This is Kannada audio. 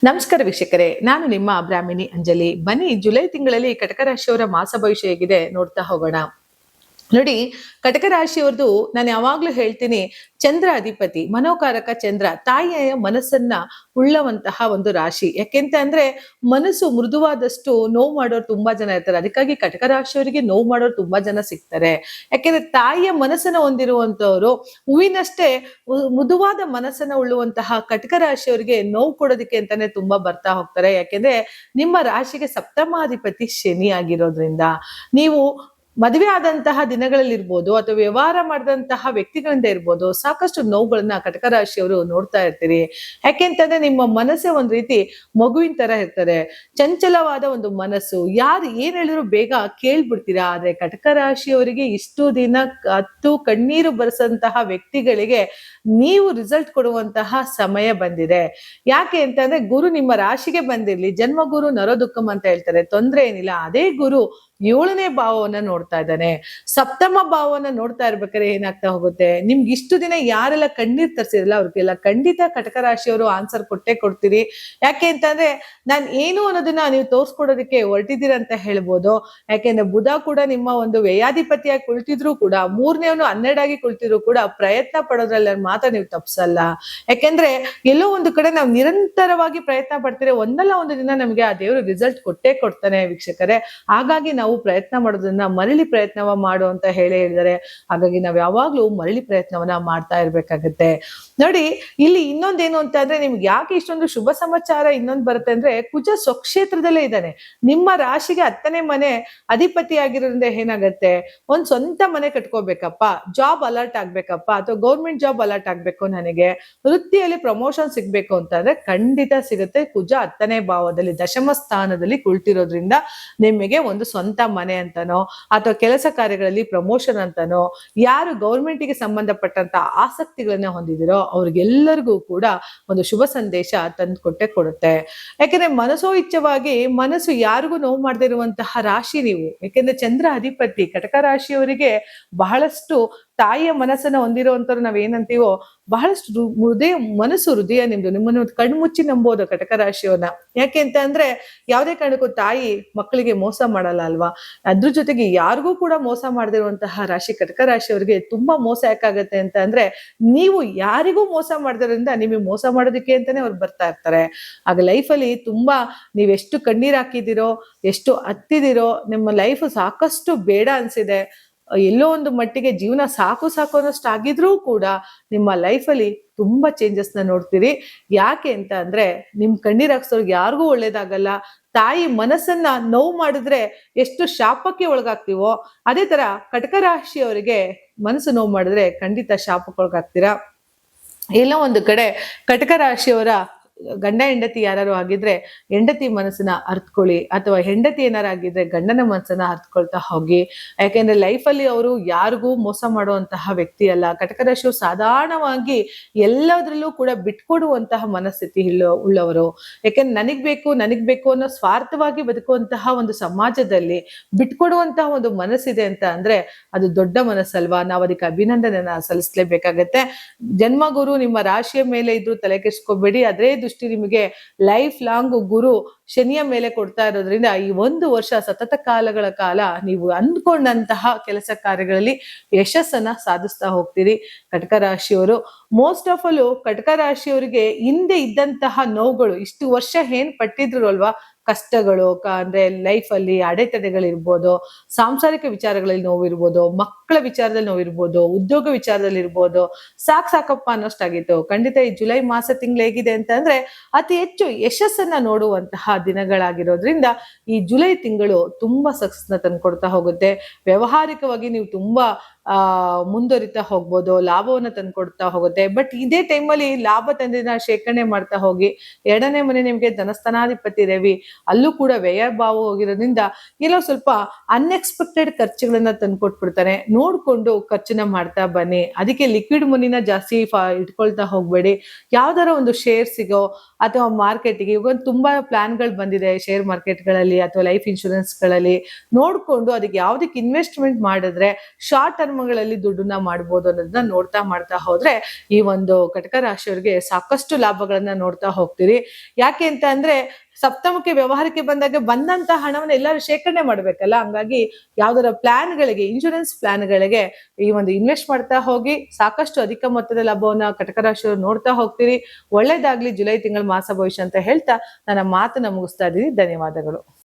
ನಮಸ್ಕಾರ ವೀಕ್ಷಕರೇ, ನಾನು ನಿಮ್ಮ ಬ್ರಾಹ್ಮಿಣಿ ಅಂಜಲಿ. ಬನ್ನಿ, ಜುಲೈ ತಿಂಗಳಲ್ಲಿ ಕಟಕ ರಾಶಿಯವರ ಮಾಸ ಭವಿಷ್ಯ ಹೇಗಿದೆ ನೋಡ್ತಾ ಹೋಗೋಣ. ನೋಡಿ, ಕಟಕ ರಾಶಿಯವ್ರದ್ದು ನಾನು ಯಾವಾಗ್ಲೂ ಹೇಳ್ತೀನಿ, ಚಂದ್ರ ಅಧಿಪತಿ, ಮನೋಕಾರಕ ಚಂದ್ರ, ತಾಯಿಯ ಮನಸ್ಸನ್ನ ಉಳ್ಳವಂತಹ ಒಂದು ರಾಶಿ. ಯಾಕೆಂತ ಅಂದ್ರೆ ಮನಸ್ಸು ಮೃದುವಾದಷ್ಟು ನೋವು ಮಾಡೋರು ತುಂಬಾ ಜನ ಇರ್ತಾರೆ. ಅದಕ್ಕಾಗಿ ಕಟಕ ರಾಶಿಯವರಿಗೆ ನೋವು ಮಾಡೋರು ತುಂಬಾ ಜನ ಸಿಗ್ತಾರೆ. ಯಾಕೆಂದ್ರೆ ತಾಯಿಯ ಮನಸ್ಸನ್ನ ಹೊಂದಿರುವಂತವ್ರು, ಹೂವಿನಷ್ಟೇ ಮೃದುವಾದ ಮನಸ್ಸನ್ನ ಉಳ್ಳುವಂತಹ ಕಟಕ ರಾಶಿಯವರಿಗೆ ನೋವು ಕೊಡೋದಕ್ಕೆ ಅಂತಾನೆ ತುಂಬಾ ಬರ್ತಾ ಹೋಗ್ತಾರೆ. ಯಾಕೆಂದ್ರೆ ನಿಮ್ಮ ರಾಶಿಗೆ ಸಪ್ತಮಾಧಿಪತಿ ಶನಿ ಆಗಿರೋದ್ರಿಂದ ನೀವು ಮದುವೆ ಆದಂತಹ ದಿನಗಳಲ್ಲಿ ಇರ್ಬೋದು ಅಥವಾ ವ್ಯವಹಾರ ಮಾಡಿದಂತಹ ವ್ಯಕ್ತಿಗಳಿಂದ ಇರ್ಬೋದು, ಸಾಕಷ್ಟು ನೋವುಗಳನ್ನ ಕಟಕ ರಾಶಿಯವರು ನೋಡ್ತಾ ಇರ್ತೀರಿ. ಯಾಕೆಂತಂದ್ರೆ ನಿಮ್ಮ ಮನಸ್ಸೇ ಒಂದ್ ರೀತಿ ಮಗುವಿನ ತರ ಇರ್ತಾರೆ, ಚಂಚಲವಾದ ಒಂದು ಮನಸ್ಸು. ಯಾರು ಏನ್ ಹೇಳಿದ್ರು ಬೇಗ ಕೇಳ್ಬಿಡ್ತೀರಾ. ಆದ್ರೆ ಕಟಕ ರಾಶಿಯವರಿಗೆ ಇಷ್ಟು ದಿನ ಹತ್ತು ಕಣ್ಣೀರು ಬರೆಸಂತಹ ವ್ಯಕ್ತಿಗಳಿಗೆ ನೀವು ರಿಸಲ್ಟ್ ಕೊಡುವಂತಹ ಸಮಯ ಬಂದಿದೆ. ಯಾಕೆ ಅಂತಂದ್ರೆ ಗುರು ನಿಮ್ಮ ರಾಶಿಗೆ ಬಂದಿರ್ಲಿ, ಜನ್ಮ ಗುರು ನರೋದುಕ್ಕಂ ಅಂತ ಹೇಳ್ತಾರೆ, ತೊಂದ್ರೆ ಏನಿಲ್ಲ. ಅದೇ ಗುರು 7ನೇ ಭಾವವನ್ನ ನೋಡ್ತಾ ಇದ್ದಾನೆ. ಸಪ್ತಮ ಭಾವವನ್ನ ನೋಡ್ತಾ ಇರ್ಬೇಕಾದ್ರೆ ಏನಾಗ್ತಾ ಹೋಗುತ್ತೆ, ನಿಮ್ಗೆ ಇಷ್ಟು ದಿನ ಯಾರೆಲ್ಲ ಕಣ್ಣೀರ್ ತರಿಸಿರಲ್ಲ ಅವ್ರಿಗೆಲ್ಲ ಖಂಡಿತ ಕಟಕ ರಾಶಿಯವರು ಆನ್ಸರ್ ಕೊಟ್ಟೇ ಕೊಡ್ತೀರಿ. ಯಾಕೆ ಅಂತಂದ್ರೆ ನಾನ್ ಏನು ಅನ್ನೋದನ್ನ ನೀವು ತೋರ್ಸ್ಕೊಡೋದಕ್ಕೆ ಹೊರಟಿದ್ದೀರ ಅಂತ ಹೇಳ್ಬೋದು. ಯಾಕೆಂದ್ರೆ ಬುಧ ಕೂಡ ನಿಮ್ಮ ಒಂದು ವ್ಯಯಾಧಿಪತಿಯಾಗಿ ಕುಳಿತಿದ್ರು ಕೂಡ, 3ನೇವನು 12 ಆಗಿ ಕುಳಿತಿದ್ರು ಕೂಡ ಪ್ರಯತ್ನ ಪಡೋದ್ರಲ್ಲಿ ಮಾತ್ರ ನೀವು ತಪ್ಸಲ್ಲ. ಯಾಕೆಂದ್ರೆ ಎಲ್ಲೋ ಒಂದು ಕಡೆ ನಾವು ನಿರಂತರವಾಗಿ ಪ್ರಯತ್ನ ಪಡ್ತೀರಿ, ಒಂದಲ್ಲ ಒಂದು ದಿನ ನಮ್ಗೆ ಆ ದೇವರು ರಿಸಲ್ಟ್ ಕೊಟ್ಟೇ ಕೊಡ್ತಾನೆ ವೀಕ್ಷಕರೇ. ಹಾಗಾಗಿ ನಾವು ಪ್ರಯತ್ನ ಮಾಡೋದನ್ನ ಮರಳಿ ಪ್ರಯತ್ನವ ಮಾಡು ಅಂತ ಹೇಳಿದ್ದಾರೆ. ಹಾಗಾಗಿ ನಾವ್ ಯಾವಾಗ್ಲೂ ಮರಳಿ ಪ್ರಯತ್ನವನ್ನ ಮಾಡ್ತಾ ಇರ್ಬೇಕಾಗತ್ತೆ. ನೋಡಿ, ಇಲ್ಲಿ ಇನ್ನೊಂದೇನು ಅಂತ ಅಂದ್ರೆ, ನಿಮ್ಗೆ ಯಾಕೆ ಇಷ್ಟೊಂದು ಶುಭ ಸಮಾಚಾರ ಇನ್ನೊಂದು ಬರುತ್ತೆ ಅಂದ್ರೆ, ಕುಜ ಸ್ವಕ್ಷೇತ್ರದಲ್ಲೇ ಇದ್ದಾನೆ. ನಿಮ್ಮ ರಾಶಿಗೆ 10ನೇ ಮನೆ ಅಧಿಪತಿ ಆಗಿರೋದ್ರಿಂದ ಏನಾಗತ್ತೆ, ಒಂದ್ ಸ್ವಂತ ಮನೆ ಕಟ್ಕೋಬೇಕಪ್ಪ, ಜಾಬ್ ಅಲರ್ಟ್ ಆಗ್ಬೇಕಪ್ಪ, ಅಥವಾ ಗೌರ್ಮೆಂಟ್ ಜಾಬ್ ಅಲರ್ಟ್ ಆಗ್ಬೇಕು, ನನಗೆ ವೃತ್ತಿಯಲ್ಲಿ ಪ್ರಮೋಷನ್ ಸಿಗ್ಬೇಕು ಅಂತಂದ್ರೆ ಖಂಡಿತ ಸಿಗುತ್ತೆ. ಕುಜ 10ನೇ ಭಾವದಲ್ಲಿ ದಶಮ ಸ್ಥಾನದಲ್ಲಿ ಕುಳಿತಿರೋದ್ರಿಂದ ನಿಮಗೆ ಒಂದು ಸ್ವಂತ ಮನೆ ಅಂತಾನೋ ಅಥವಾ ಕೆಲಸ ಕಾರ್ಯಗಳಲ್ಲಿ ಪ್ರಮೋಷನ್ ಅಂತಾನೋ, ಯಾರು ಗೌರ್ಮೆಂಟ್ಗೆ ಸಂಬಂಧಪಟ್ಟಂತ ಆಸಕ್ತಿಗಳನ್ನ ಹೊಂದಿದಿರೋ ಅವ್ರಿಗೆಲ್ಲರಿಗೂ ಕೂಡ ಒಂದು ಶುಭ ಸಂದೇಶ ತಂದುಕೊಟ್ಟೆ ಕೊಡುತ್ತೆ. ಯಾಕೆಂದ್ರೆ ಮನಸೋ ಇಚ್ಛವಾಗಿ ಮನಸ್ಸು ಯಾರಿಗೂ ನೋವು ಮಾಡದೇ ಇರುವಂತಹ ರಾಶಿ ನೀವು. ಯಾಕೆಂದ್ರೆ ಚಂದ್ರ ಅಧಿಪತಿ ಕಟಕ ರಾಶಿಯವರಿಗೆ ಬಹಳಷ್ಟು ತಾಯಿಯ ಮನಸ್ಸನ್ನ ಹೊಂದಿರುವಂತವ್ರು ನಾವೇನಂತೀವೋ, ಬಹಳಷ್ಟು ಹೃದಯ ನಿಮ್ದು. ನಿಮ್ಮನ್ನು ಕಣ್ಮುಚ್ಚಿ ನಂಬೋದು ಕಟಕ ರಾಶಿಯವನ್ನ. ಯಾಕೆ ಅಂತ ಅಂದ್ರೆ ಯಾವುದೇ ಕಾರಣಕ್ಕೂ ತಾಯಿ ಮಕ್ಕಳಿಗೆ ಮೋಸ ಮಾಡಲ್ಲ ಅಲ್ವಾ. ಅದ್ರ ಜೊತೆಗೆ ಯಾರಿಗೂ ಕೂಡ ಮೋಸ ಮಾಡದಿರುವಂತಹ ರಾಶಿ ಕಟಕ ರಾಶಿಯವರಿಗೆ ತುಂಬಾ ಮೋಸ ಯಾಕಾಗತ್ತೆ ಅಂತ ಅಂದ್ರೆ, ನೀವು ಯಾರಿಗೂ ಮೋಸ ಮಾಡದ್ರಿಂದ ನಿಮಗೆ ಮೋಸ ಮಾಡೋದಕ್ಕೆ ಅಂತಾನೆ ಅವ್ರು ಬರ್ತಾ ಇರ್ತಾರೆ. ಆಗ ಲೈಫಲ್ಲಿ ತುಂಬಾ ನೀವೆಷ್ಟು ಕಣ್ಣೀರ್ ಹಾಕಿದಿರೋ, ಎಷ್ಟು ಹತ್ತಿದಿರೋ, ನಿಮ್ಮ ಲೈಫ್ ಸಾಕಷ್ಟು ಬೇಡ ಅನ್ಸಿದೆ, ಎಲ್ಲೋ ಒಂದು ಮಟ್ಟಿಗೆ ಜೀವನ ಸಾಕು ಸಾಕು ಅನ್ನೋಷ್ಟು ಆಗಿದ್ರೂ ಕೂಡ ನಿಮ್ಮ ಲೈಫಲ್ಲಿ ತುಂಬಾ ಚೇಂಜಸ್ ನ ನೋಡ್ತೀರಿ. ಯಾಕೆ ಅಂತ ಅಂದ್ರೆ, ನಿಮ್ ಕಣ್ಣೀರ್ ಹಾಕ್ಸೋರ್ಗೆ ಯಾರಿಗೂ ಒಳ್ಳೇದಾಗಲ್ಲ. ತಾಯಿ ಮನಸ್ಸನ್ನ ನೋವು ಮಾಡಿದ್ರೆ ಎಷ್ಟು ಶಾಪಕ್ಕೆ ಒಳಗಾಗ್ತೀವೋ, ಅದೇ ತರ ಕಟಕ ರಾಶಿಯವರಿಗೆ ಮನಸ್ಸು ನೋವು ಮಾಡಿದ್ರೆ ಖಂಡಿತ ಶಾಪಕ್ಕೆ ಒಳಗಾಗ್ತೀರಾ. ಎಲ್ಲೋ ಒಂದು ಕಡೆ ಕಟಕ ರಾಶಿಯವರ ಗಂಡ ಹೆಂಡತಿ ಯಾರು ಆಗಿದ್ರೆ ಹೆಂಡತಿ ಮನಸ್ಸನ್ನ ಅರ್ತ್ಕೊಳ್ಳಿ, ಅಥವಾ ಹೆಂಡತಿ ಏನಾರಾಗಿದ್ರೆ ಗಂಡನ ಮನಸ್ಸನ್ನ ಅರ್ತ್ಕೊಳ್ತಾ ಹೋಗಿ. ಯಾಕೆಂದ್ರೆ ಲೈಫಲ್ಲಿ ಅವರು ಯಾರಿಗೂ ಮೋಸ ಮಾಡುವಂತಹ ವ್ಯಕ್ತಿ ಅಲ್ಲ. ಕಟಕ ರಾಶಿಯವರು ಸಾಧಾರಣವಾಗಿ ಎಲ್ಲದ್ರಲ್ಲೂ ಕೂಡ ಬಿಟ್ಕೊಡುವಂತಹ ಮನಸ್ಥಿತಿ ಉಳ್ಳವರು. ಯಾಕೆಂದ್ರೆ ನನಗ್ ಬೇಕು ಅನ್ನೋ ಸ್ವಾರ್ಥವಾಗಿ ಬದುಕುವಂತಹ ಒಂದು ಸಮಾಜದಲ್ಲಿ ಬಿಟ್ಕೊಡುವಂತಹ ಒಂದು ಮನಸ್ಸಿದೆ ಅಂತ ಅಂದ್ರೆ ಅದು ದೊಡ್ಡ ಮನಸ್ಸಲ್ವಾ. ನಾವು ಅದಕ್ಕೆ ಅಭಿನಂದನೆಯನ್ನ ಸಲ್ಲಿಸಲೇಬೇಕಾಗತ್ತೆ. ಜನ್ಮಗುರು ನಿಮ್ಮ ರಾಶಿಯ ಮೇಲೆ ಇದ್ರು ತಲೆ ಕೆಡಿಸ್ಕೋಬೇಡಿ. ಅದೇ ದೃಷ್ಟಿ ನಿಮಗೆ ಲೈಫ್ ಲಾಂಗ್ ಗುರು ಶನಿಯ ಮೇಲೆ ಕೊಡ್ತಾ ಇರೋದ್ರಿಂದ ಈ 1 ವರ್ಷ ಸತತ ಕಾಲಗಳ ಕಾಲ ನೀವು ಅಂದ್ಕೊಂಡಂತಹ ಕೆಲಸ ಕಾರ್ಯಗಳಲ್ಲಿ ಯಶಸ್ಸನ್ನ ಸಾಧಿಸ್ತಾ ಹೋಗ್ತೀರಿ ಕಟಕ ರಾಶಿಯವರು. ಮೋಸ್ಟ್ ಆಫ್ ಆಲ್ ಕಟಕ ರಾಶಿಯವರಿಗೆ ಹಿಂದೆ ಇದ್ದಂತಹ ನೋವುಗಳು, ಇಷ್ಟು ವರ್ಷ ಏನ್ ಪಟ್ಟಿದ್ರು ಅಲ್ವಾ ಕಷ್ಟಗಳು, ಅಂದ್ರೆ ಲೈಫ್ ಅಲ್ಲಿ ಅಡೆತಡೆಗಳಿರ್ಬೋದು, ಸಾಂಸಾರಿಕ ವಿಚಾರಗಳಲ್ಲಿ ನೋವಿರ್ಬೋದು, ಮಕ್ಕಳ ವಿಚಾರದಲ್ಲಿ ನೋವಿರ್ಬೋದು, ಉದ್ಯೋಗ ವಿಚಾರದಲ್ಲಿ ಇರ್ಬೋದು, ಸಾಕಪ್ಪ ಅನ್ನೋಷ್ಟಾಗಿತ್ತು. ಖಂಡಿತ ಈ ಜುಲೈ ಮಾಸ ತಿಂಗಳು ಹೇಗಿದೆ ಅಂತ ಅಂದ್ರೆ ಅತಿ ಹೆಚ್ಚು ಯಶಸ್ಸನ್ನ ನೋಡುವಂತಹ ದಿನಗಳಾಗಿರೋದ್ರಿಂದ ಈ ಜುಲೈ ತಿಂಗಳು ತುಂಬಾ ಸಕ್ಸಸ್ನ ತಂದ್ಕೊಡ್ತಾ ಹೋಗುತ್ತೆ. ವ್ಯವಹಾರಿಕವಾಗಿ ನೀವು ತುಂಬಾ ಮುಂದುವರಿತಾ ಹೋಗ್ಬೋದು, ಲಾಭವನ್ನ ತಂದ್ಕೊಡ್ತಾ ಹೋಗುತ್ತೆ. ಬಟ್ ಇದೇ ಟೈಮಲ್ಲಿ ಲಾಭ ತಂದಿನ ಶೇಖರಣೆ ಮಾಡ್ತಾ ಹೋಗಿ. 2ನೇ ಮನೆ ನಿಮ್ಗೆ ಧನಸ್ಥಾನಾಧಿಪತಿ ರವಿ, ಅಲ್ಲೂ ಕೂಡ ವ್ಯಯ ಭಾವ ಹೋಗಿರೋದ್ರಿಂದ ಎಲ್ಲೋ ಸ್ವಲ್ಪ ಅನ್ಎಕ್ಸ್ಪೆಕ್ಟೆಡ್ ಖರ್ಚುಗಳನ್ನ ತಂದ್ಕೊಟ್ಬಿಡ್ತಾನೆ. ನೋಡ್ಕೊಂಡು ಖರ್ಚನ್ನ ಮಾಡ್ತಾ ಬನ್ನಿ. ಅದಕ್ಕೆ ಲಿಕ್ವಿಡ್ ಮನಿನ ಜಾಸ್ತಿ ಇಟ್ಕೊಳ್ತಾ ಹೋಗ್ಬೇಡಿ. ಯಾವ್ದಾರ ಒಂದು ಶೇರ್ ಸಿಗೋ ಅಥವಾ ಮಾರ್ಕೆಟ್ಗೆ, ಇವಾಗ ತುಂಬಾ ಪ್ಲಾನ್ಗಳು ಬಂದಿದೆ ಶೇರ್ ಮಾರ್ಕೆಟ್ಗಳಲ್ಲಿ ಅಥವಾ ಲೈಫ್ ಇನ್ಶೂರೆನ್ಸ್ಗಳಲ್ಲಿ, ನೋಡ್ಕೊಂಡು ಅದಕ್ಕೆ ಯಾವ್ದಕ್ಕೆ ಇನ್ವೆಸ್ಟ್ಮೆಂಟ್ ಮಾಡಿದ್ರೆ ಶಾರ್ಟ್ ಧರ್ಮಗಳಲ್ಲಿ ದುಡ್ಡನ್ನ ಮಾಡ್ಬೋದು ಅನ್ನೋದನ್ನ ನೋಡ್ತಾ ಮಾಡ್ತಾ ಹೋದ್ರೆ ಈ ಒಂದು ಕಟಕ ರಾಶಿಯವರಿಗೆ ಸಾಕಷ್ಟು ಲಾಭಗಳನ್ನ ನೋಡ್ತಾ ಹೋಗ್ತೀರಿ. ಯಾಕೆ ಅಂತ ಅಂದ್ರೆ ಸಪ್ತಮಕ್ಕೆ ವ್ಯವಹಾರಕ್ಕೆ ಬಂದಾಗ ಬಂದಂತ ಹಣವನ್ನ ಎಲ್ಲರೂ ಶೇಖರಣೆ ಮಾಡ್ಬೇಕಲ್ಲ, ಹಂಗಾಗಿ ಯಾವ್ದಾರ ಪ್ಲಾನ್ಗಳಿಗೆ, ಇನ್ಶೂರೆನ್ಸ್ ಪ್ಲಾನ್ಗಳಿಗೆ ಈ ಒಂದು ಇನ್ವೆಸ್ಟ್ ಮಾಡ್ತಾ ಹೋಗಿ ಸಾಕಷ್ಟು ಅಧಿಕ ಮೊತ್ತದ ಲಾಭವನ್ನ ಕಟಕ ರಾಶಿಯವರು ನೋಡ್ತಾ ಹೋಗ್ತೀರಿ. ಒಳ್ಳೇದಾಗ್ಲಿ ಜುಲೈ ತಿಂಗಳ ಮಾಸ ಭವಿಷ್ಯ ಅಂತ ಹೇಳ್ತಾ ನನ್ನ ಮಾತನ್ನ ಮುಗಿಸ್ತಾ ಇದ್ದೀನಿ. ಧನ್ಯವಾದಗಳು.